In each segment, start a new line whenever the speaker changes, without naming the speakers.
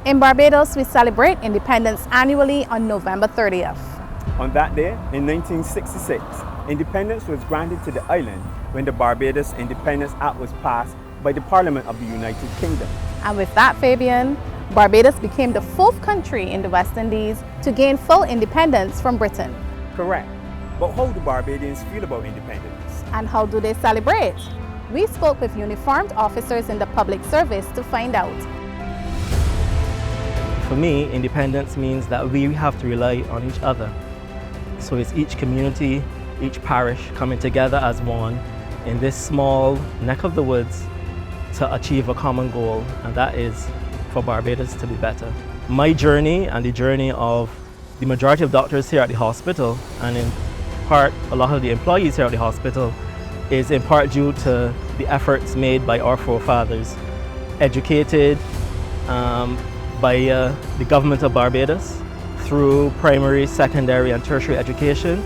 In Barbados, we celebrate independence annually on November 30th.
On that day, in 1966, independence was granted to the island when the Barbados Independence Act was passed by the Parliament of the United Kingdom.
And with that, Fabian, Barbados became the 4th country in the West Indies to gain full independence from Britain.
Correct. But how do Barbadians feel about independence?
And how do they celebrate? We spoke with uniformed officers in the public service to find out.
For me, independence means that we have to rely on each other. So it's each community, each parish coming together as one in this small neck of the woods to achieve a common goal, and that is for Barbados to be better. My journey and the journey of the majority of doctors here at the hospital, and in part a lot of the employees here at the hospital, is in part due to the efforts made by our forefathers, educated by the government of Barbados through primary, secondary and tertiary education,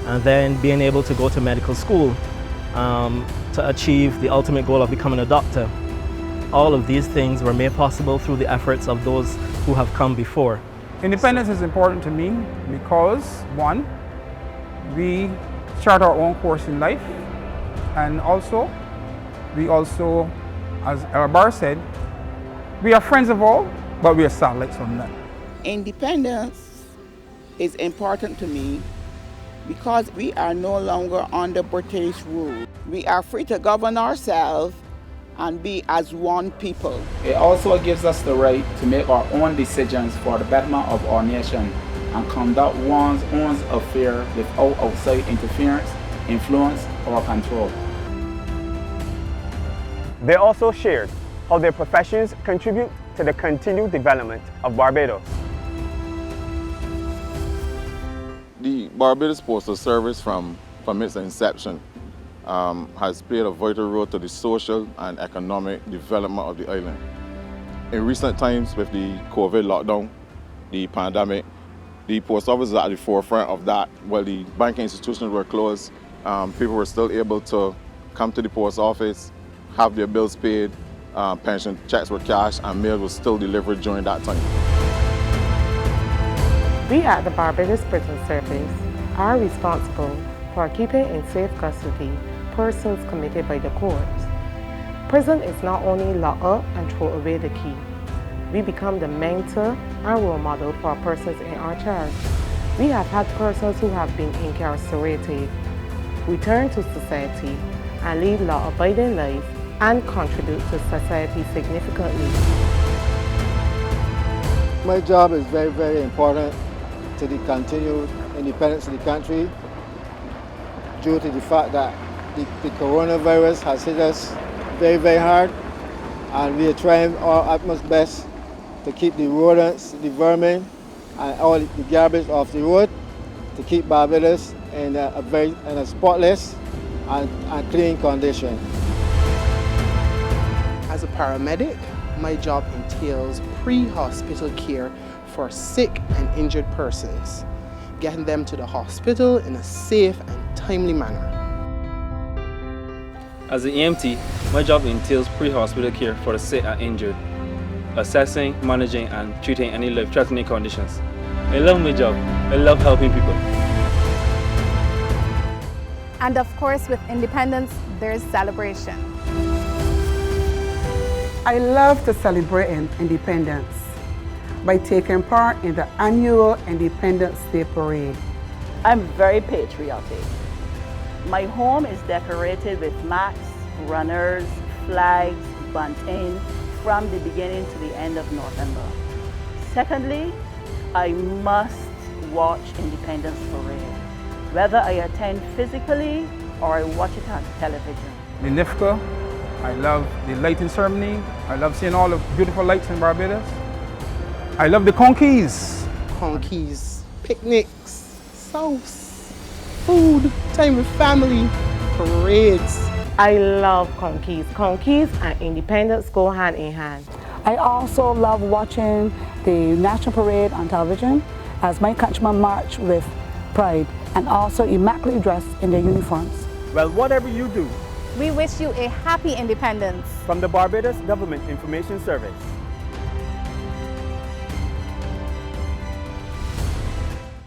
and then being able to go to medical school to achieve the ultimate goal of becoming a doctor. All of these things were made possible through the efforts of those who have come before.
Independence is important to me because, one, we chart our own course in life, and also, as our bar said, we are friends of all, but we are satellites from none.
Independence is important to me because we are no longer under British rule. We are free to govern ourselves and be as one people.
It also gives us the right to make our own decisions for the betterment of our nation and conduct one's own affairs without outside interference, influence, or control.
They also shared how their professions contribute to the continued development of Barbados.
The Barbados Postal Service from its inception has played a vital role to the social and economic development of the island. In recent times with the COVID lockdown, the pandemic, the post office is at the forefront of that. While the banking institutions were closed, people were still able to come to the post office, have their bills paid, pension checks were cashed, and mail was still delivered during that time.
We at the Barbados Prison Service are responsible for keeping in safe custody persons committed by the courts. Prison is not only lock up and throw away the key. We become the mentor and role model for persons in our charge. We have had persons who have been incarcerated return to society and lead law-abiding lives and contribute to society significantly.
My job is very, very important to the continued independence of the country due to the fact that the coronavirus has hit us very, very hard, and we are trying our utmost best to keep the rodents, the vermin, and all the garbage off the road to keep Barbados in a spotless and clean condition.
As a paramedic, my job entails pre-hospital care for sick and injured persons, getting them to the hospital in a safe and timely manner.
As an EMT, my job entails pre-hospital care for the sick and injured, assessing, managing and treating any life-threatening conditions. I love my job. I love helping people.
And of course, with independence, there's celebration.
I love to celebrate independence by taking part in the annual Independence Day Parade.
I'm very patriotic. My home is decorated with mats, runners, flags, bunting from the beginning to the end of November. Secondly, I must watch Independence Parade, whether I attend physically or I watch it on television.
The NIFCA, I love the lighting ceremony. I love seeing all the beautiful lights in Barbados. I love the conkeys.
Conkeys, picnics, sauce, food, time with family, parades.
I love conkeys. Conkeys and independence go hand in hand.
I also love watching the National Parade on television as my countrymen march with pride and also immaculately dressed in their uniforms.
Well, whatever you do,
we wish you a happy independence
from the Barbados Government Information Service.